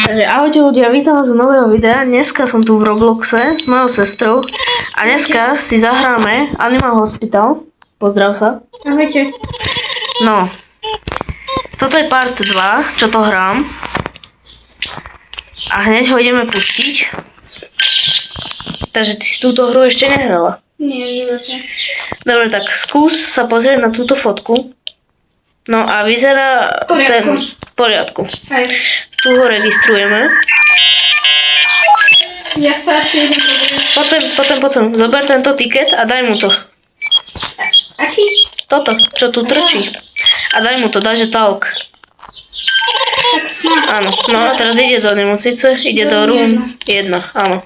Takže ahojte ľudia, vítam vás u nového videa. Dneska som tu v Robloxe s mojou sestrou a dneska si zahráme Animal Hospital. Pozdrav sa. Ahojte. No, toto je part 2, čo to hrám. A hneď ho ideme pustiť. Takže ty si túto hru ešte nehrala. Nie, živote. Dobre, tak skús sa pozrieť na túto fotku. No a vyzerá v poriadku. Hej. Tu ho registrujeme. Ja sa asi idem pozrieť. Poď sem. Zober tento tiket a daj mu to. Aký? Toto, čo tu trčí. A daj mu to, dáže talk. Tak, no. Áno, no a teraz ide do nemocnice, ide do room 1, áno.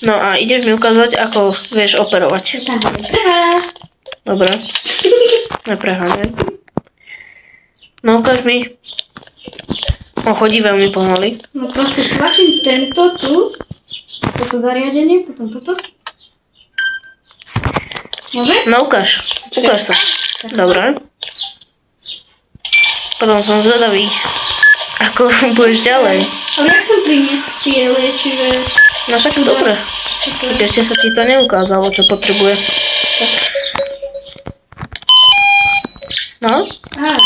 No a ideš mi ukázať, ako vieš operovať. Tam bude prvá. Dobre, nepreháňaj. No ukáž mi. On chodí veľmi pomaly. No proste stlačím tento tu. Toto zariadenie, potom toto. Môže? No ukáž sa. Dobre. Potom som zvedavý, ako budeš ďalej. Ale jak som priniesť tie liečivé? No však dobre. Tak ešte sa ti to neukázalo, čo potrebuje. No? Aha,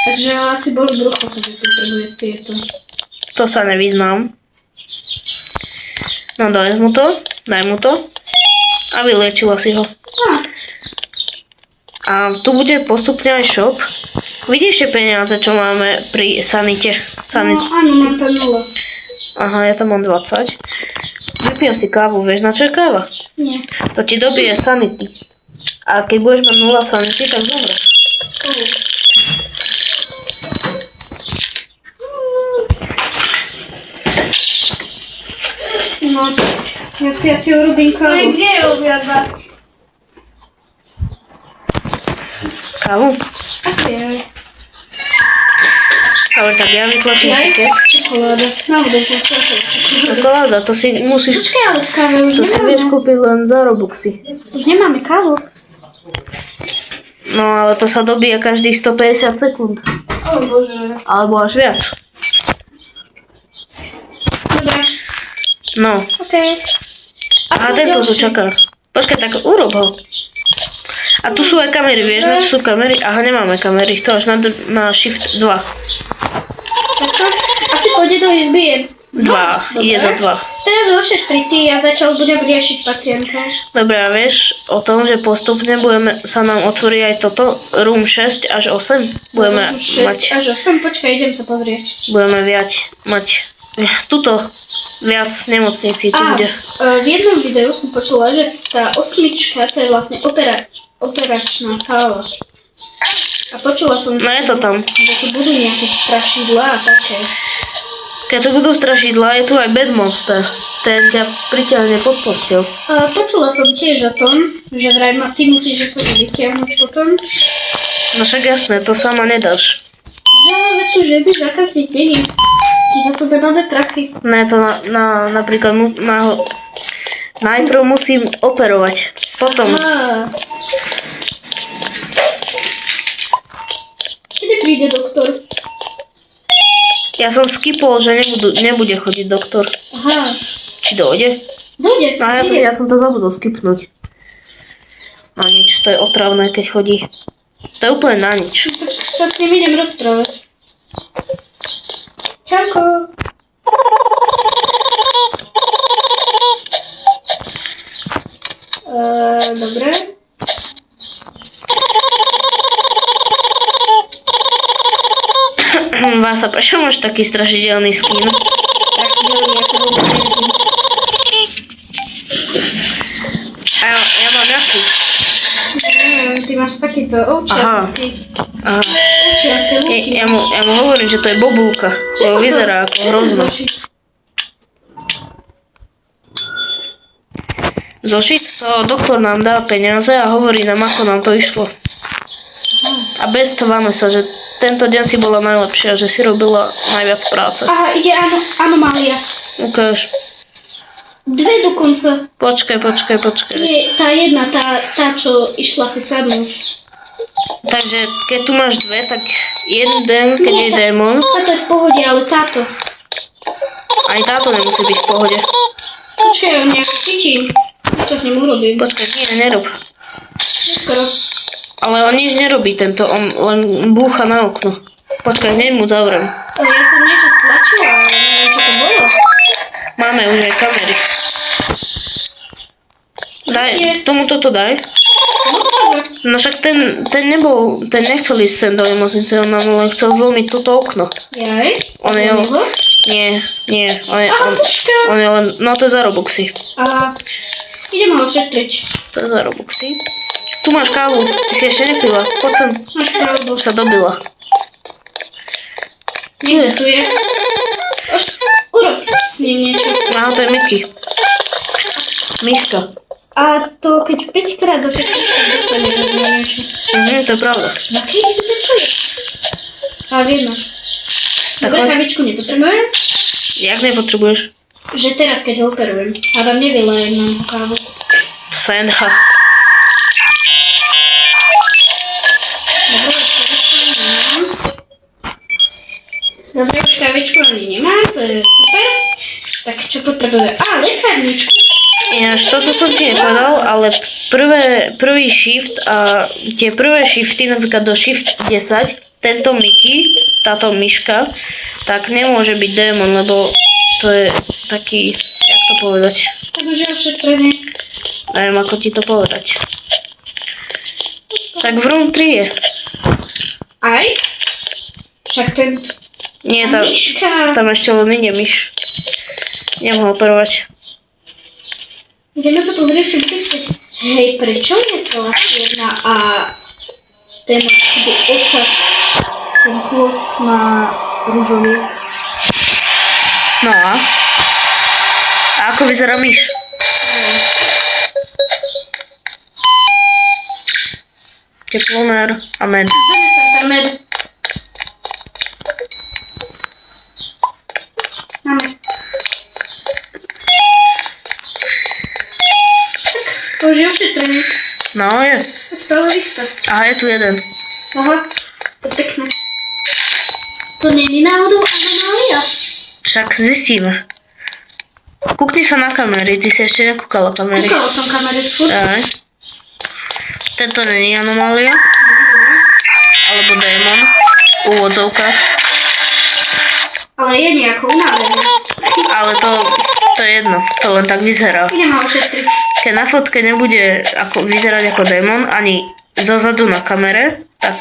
takže asi boli brucho, keď potrebuje tieto. To sa nevyznám. No daj mu to a vyliečila si ho. A tu bude postupne aj shop. Vidíš tie peniaze, čo máme pri sanite? No áno, mám tam 0. Aha, ja tam mám 20. Vypijem si kávu, vieš na čo je káva? Nie. To ti dobije sanity. A keď budeš mať 0 sanity, tak zomreš. No, ja si urobím kávu. No kde je obiadba? Kávu? Asi je. Ale tak ja vytlačím tiket. Čokoláda. Navodol som strašil. Čokoláda, to si musíš... Počkaj, ale v káve už To si nemáme. vieš kúpiť len za Robuxy. Už nemáme kávu. No ale to sa dobíja každých 150 sekúnd. O bože. Alebo až viac. Dobre. No. Okej. A tento tu čaká. Počkaj, tak urob ho. A tu sú aj kamery, vieš, na čo sú kamery? Aha, nemáme kamery, to až na shift 2. Takto. Asi pôjde do izby 2, ide do 2. Teraz ošetri ty a začal budem riešiť pacienta. Dobre, a vieš o tom, že postupne sa nám otvorí aj toto, room 6 až 8? Budeme 6 mať, až 8, počkaj, idem sa pozrieť. budeme mať tuto viac nemocnicí tu bude. V jednom videu som počula, že tá 8 to je vlastne operačná sála. A počula som, No je to tam. že tu budú nejaké strašidlá a také. Keď tu budú strašidlá, je tu aj Bad Monster. Ten ťa pritiahne pod posteľ. Počula som tiež o tom, že vraj ty musíš akože vytiahnuť potom. No však jasné, to sama nedáš. Že ale tu žiadny zákazník není. Za to nemáme prachy. Ne, to napríklad najprv musím operovať. Potom. Kedy príde doktor? Ja som skipol, že nebude chodiť doktor. Aha. Či dojde? Dojde. No ja som to zabudol skipnúť. No nič, to je otravné, keď chodí. To je úplne na nič. Tak sa s ním idem rozprávať. Čauko. Dobre. Vása, prečo máš taký strašidelný skin? Strašidelný, ja sa vôbec nevidím. A ja mám jaký? Ty máš takýto ovčiarsky. Aha. Ovčiarske lúky. Ja mu hovorím, že to je bobulka. Lebo vyzerá ako hrozno. Zošit, to doktor nám dá peniaze a hovorí nám, ako nám to išlo. A beztváme sa, že tento deň si bola najlepšia, že si robila najviac práce. Aha, ide anomália. Ukáž. 2 dokonca. Počkaj. Nie, tá jedna, tá čo išla si sadnúť. Takže keď tu máš dve, tak jeden, keď je démon. Táto je v pohode, ale táto. A Aj táto nemusí byť v pohode. Počkaj, on nejako cítim. Čo s ním urobím? Počkaj, nie, nerob. Neskoro. Ale on nič nerobí tento, on len búcha na okno. Počkaj, hneď mu zavrem. Ale ja som niečo stlačila, ale neviem, čo to bolo. Máme už aj kamery. Daj, tomu toto daj. No dobre. No však ten nebol, ten nechcel ísť sem do nemocnice, on nám len chcel zlomiť toto okno. Jaj? On je, Zlomil ho? nie, Aha, počkaj. on je len, no to je za Robuxy. A idem ho ošetriť. To je za Robuxy. Tu máš kávu, ty si ešte nepila, poď sem, Máš pravdu. už sa dobila. Niekde tu je. Urob s ním niečo. Aha, to je Mickey. Myška. A to keď 5-krát došetriš, tak dostane niečo. To je pravda. Na keď to je? Ale jedno. Tak Dobre, choď. kavičku nepotrebujem. Jak nepotrebuješ? Že teraz, keď ho operujem. Hádam nevylejem nám ho kávu. To sa nechá. Dobre, už kavičku ani nemám, to je super. Tak čo potrebujem? A, lekárničku. Ináč, toto som ti nepovedal, ale prvý shift a tie prvé shifty, napríklad do shift 10, tento Mickey, táto myška, tak nemôže byť démon, lebo to je taký, jak to povedať, Tak už je ošetrený. neviem ako ti to povedať. Však v room 3 je. Aj? Však ten... Nie, A myška. tam ešte len ide myš. Idem ho operovať. Ideme sa pozrieť, čo bude chcieť. Hej, prečo je celá čierna a ten ocas, ten chvost má rúžový? No a? A ako vyzerá myš? Teplomer a med. Dáme sa tam med. Máme. To už je ošetrený. No je. Stále výstav. Aha, je tu jeden. Aha, to je pekné. To není náhodou anomália. Však zistíme. Kúkni sa na kamery, ty si ešte nekúkala kamery. Kúkala som kamery furt. Aj. Tento není anomália, Dobre. alebo démon, úvodzovka, Ale je nejako unavený. ale to je jedno, to len tak vyzerá. Idem ho ošetriť. Keď na fotke nebude vyzerať ako démon, ani zozadu na kamere, tak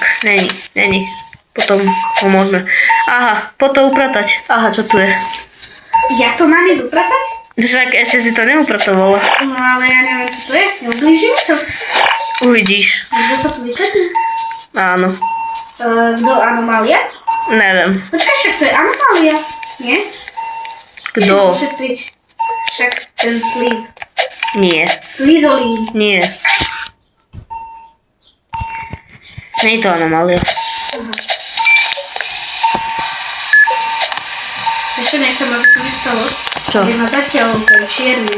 není. Potom ho môžeme. Aha, potom upratať. Aha, čo tu je? Ja to mám ísť upratať? Však ešte si to neupratovala. No ale ja neviem, čo to je. Neublíži mi to. Uvidíš. Kto sa tu vykladí? Áno, Kto anomália? neviem. Počkaj, však to je anomália. Nie? Idem ho Kto? ošetriť. Však ten slíz. Nie. Slízolín. Nie. Nie je to anomália. Ešte nechcem, aby sa mi stalo. Čo? Kde ma zatiaľ ten čierny.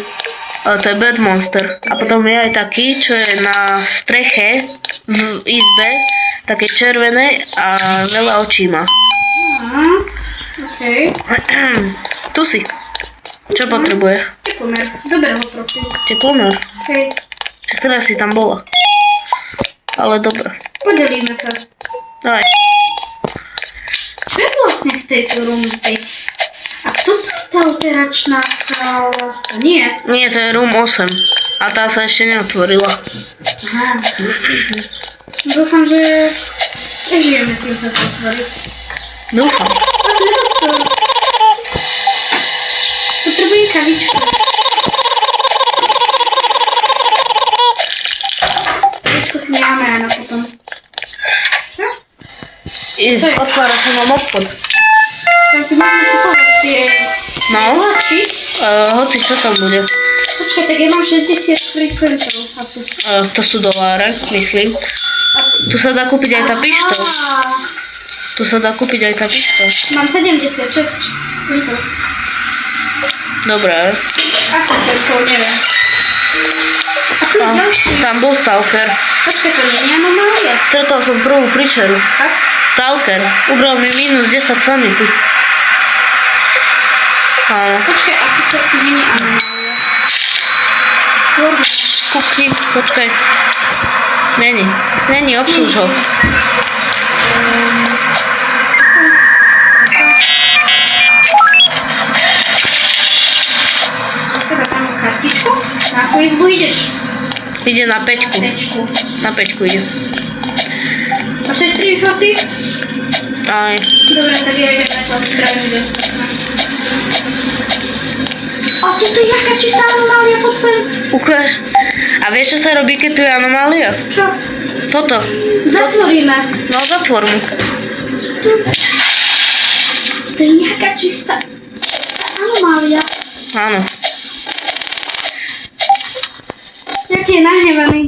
Ale to je Bad Monster. A potom je aj taký, čo je na streche v izbe, také červené a veľa očí má. Aha, okej. Tu si. Čo potrebuje? Teplomer. Zober ho, prosím. Teplomer. Hej, Však teraz si tam bola. Ale dobre. podelíme sa. Daj. Čo je vlastne v tejto room 5? A toto je tá operačná sála? A nie. Nie, to je room 8. A tá sa ešte neotvorila. Aha. Dúfam, že prežijeme, kým sa to otvorí. Dúfam. A tu je doktor. Potrebujem kavičku. Kavičku si necháme ráno potom. Čo? Otvára sa nám obchod. Tam si máme kupovať tie No. vláčky. Hoci čo tam bude. Počkaj, tak ja mám 63 centov asi. To sú doláre, myslím. Tu sa dá kúpiť aj tá pištol. Á, Tu sa dá kúpiť aj tá pištol. mám 76 centov. Dobré. Asi centov, neviem. A tu je ďalší. Tam bol stalker. Počkaj, to nie je anomália. Stretol som prvú príčeru. Fakt? Stalker. Ubral mi minus 10 sanity. Áno. Počkaj, asi to není anomália. Skôr nie. Kúkni, počkaj. Není, obsluž ho. Treba tam kartičku. Na akú izbu ideš? Ide na 5. Pečku. Na 5 ide. A všetci žltý? Aj. Dobre, tak ja idem na to strážiť ostatné. A toto je jaká čistá anomália, poď sem. Ukáž. A vieš, čo sa robí, keď tu je anomália? Čo? Toto. Zatvoríme. No, zatvor mu. To je jaká čistá anomália. Áno. Jaký je nahnevaný.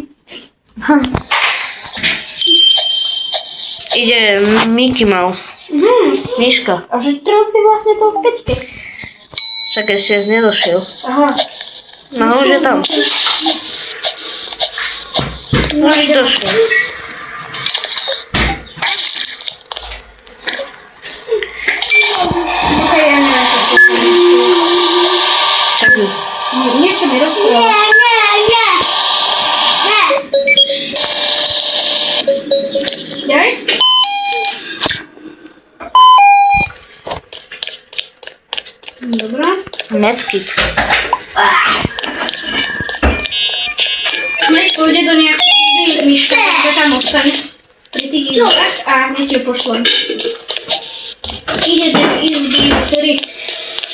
Ide Mickey Mouse. Myška. A že trel si vlastne to v peťke. Však ešte nedošiel. Aha. No, už je tam. No, Už došiel. Nechaj, ja neviem, čo sa stane. Čakaj. Niečo mi rozpráva. Jaj? Dobrá. Medkit. Hneď pôjde do nejakej myška, takže tam ostane pri tých izbách a hneď ju pošlem. Ide do izby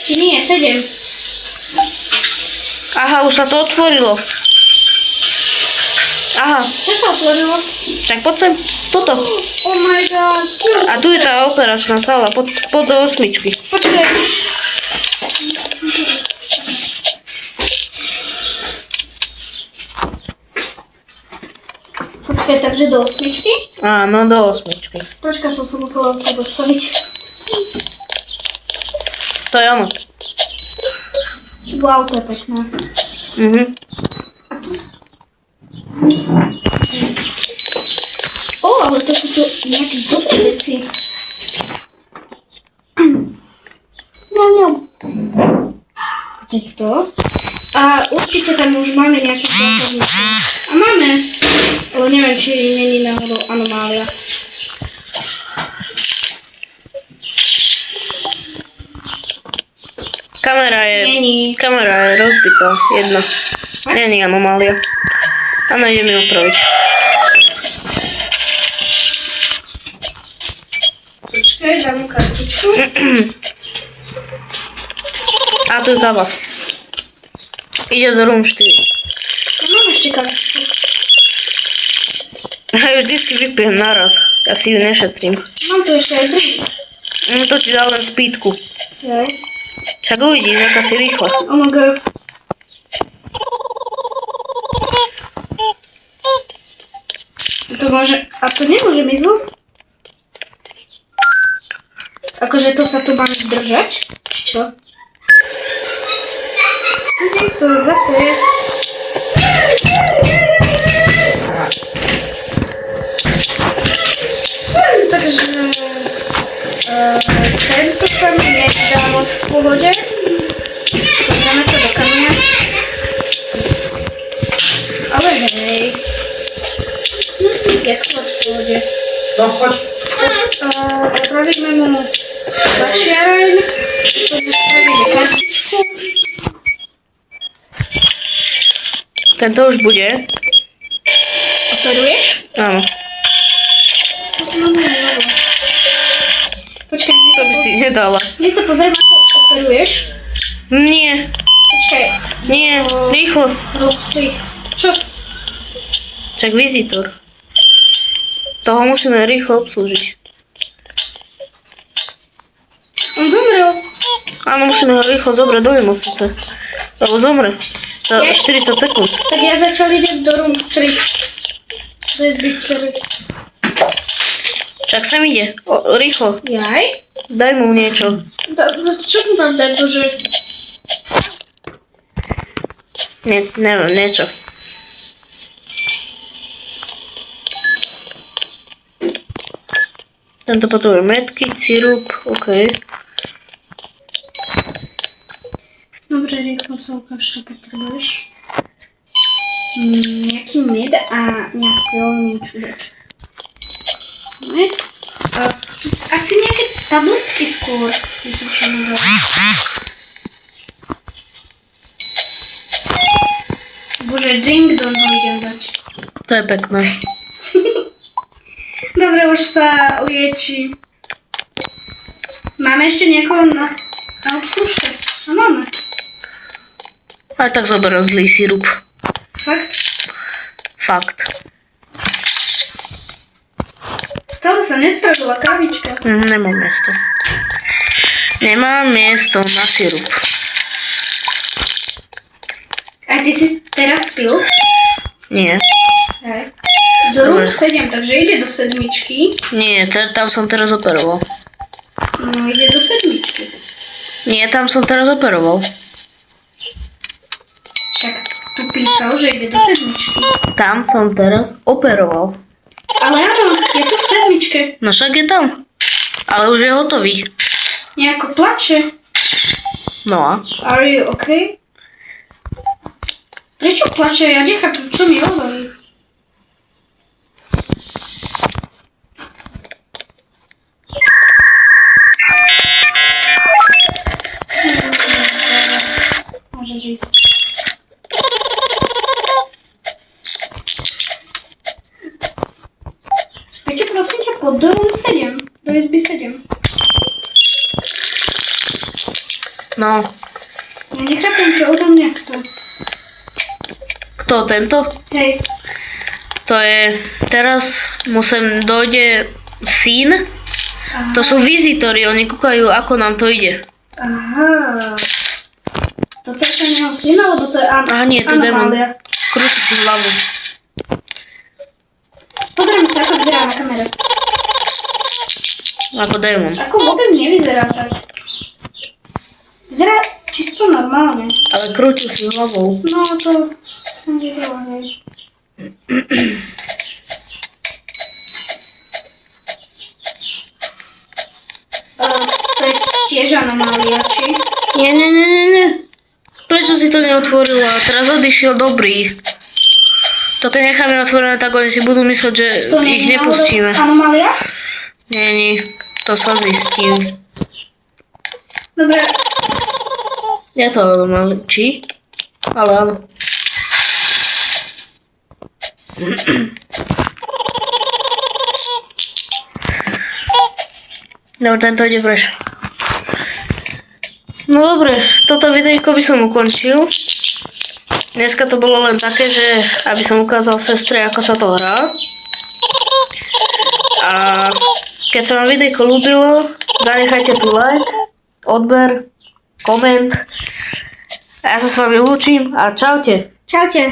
3. Nie, 7. Aha, už sa to otvorilo. Aha, Čo sa otvorilo? tak poď sem. Toto. Oh my god. A tu je tá operačná sála, pod 8. Počkaj. Počkaj, takže do 8. Áno, do 8. Počkaj, som sa musela pozastaviť. To je ono. Wow, to je pekné. Mhm. Ale to sú tu nejaké dobré veci. Toto je to. A určite tam už máme nejaké zákazníky. A máme. Ale neviem, či není náhodou anomália. Kamera je rozbitá. Jedna. Není anomália. Áno, ideme ju opraviť. Počkaj, dám mu kartičku. A tu je káva. Ide z room 4. A mám ešte kartičku. Ja ju vždycky vypijem naraz. Ja si ju nešetrím. Mám tu ešte aj druhý. To ti dá len spýtku. Jaj. Však uvidíš, aká si rýchla. Omg. To môže... A to nemôžem ísť von? Akože to sa tu mám držať? Či čo? To zase je... Takže... tento sa mi nedá moc v pohode. Pozrieme sa do kamia. Ale hej. Je skôr v pohode. No, choď. Opravíme mu bačiareň. Poďme spravíme kartičku. Tento už bude. Operuješ? Áno. To si máme nedalo. Počkaj, To by si nedala. hneď sa pozriem, ako operuješ. Nie. Počkaj. Nie. Rýchlo. Rob 3. Čo? Však vizitor. Toho musíme rýchlo obslúžiť. On zomrel. Áno, musíme ho rýchlo zobrať do nemocnice. Lebo zomre. Za 40 sekúnd. Tak ja začal idem do room 3. To je zbyt celý. Však sem ide. Rýchlo. Jaj? Daj mu niečo. Čo mu mám dať, bože? Neviem, niečo. Tento potrebuje medky, sirup, OK. Dobre, rýchlo sa ukáž, čo potrebuješ. Nejaký med a nejaké olničude. Med? Asi nejaké tabletky skôr, by som tam dala. Bože, drink do toho idem dať. To je pekné. Dobre, už sa uječí. Máme ešte niekoho na obslužke? No máme. Aj tak zober zlý sirup. Fakt? Fakt. Stále sa nespravila kávička. Nemám miesto. Nemám miesto na sirup. A ty si teraz pil? Nie. Hej. Do rúk 7, takže ide do 7. Nie, tam som teraz operoval. No ide do 7. Nie, tam som teraz operoval. Však tu písal, že ide do 7. Tam som teraz operoval. Ale áno, je tu v 7. No však je tam. Ale už je hotový. Nejako plače. No a? Are you okay? Prečo plače? Ja nechápem, čo mi hovorí. Môže ísť. Peťo, prosím ťa, pod domom 7. Do izby 7. No. Ja nechápem, čo odo mňa chce. Kto tento? Hej. To je... Teraz mu sem dojde syn. Aha. To sú vizitori, oni kúkajú, ako nám to ide. Aha. Toto je ten jeho syn, alebo to je Aha, nie, to démon. Anomália? Krúti si hlavu. Pozrieme sa, ako vyzerá na kamere. Ako démon. Ako vôbec nevyzerá tak. Vyzerá čisto normálne. Ale krúti si hlavou. No, to som videla, hej. To je tiež anomália, či? Nie. Prečo si to neotvorila? Teraz odišiel dobrý. To keď necháme otvorené, tak oni si budú mysleť, že To ich nie je nepustíme. anomália? Nie. To sa zistím. Dobre, Je to normálne. Či? Ale áno. Dobre, tento ide preč. No dobre, toto videjko by som ukončil. Dneska to bolo len také, že aby som ukázal sestre, ako sa to hrá. A keď sa vám videjko ľúbilo, zanechajte tu like, odber, koment. A ja sa s vami lúčim a čaute. čaute.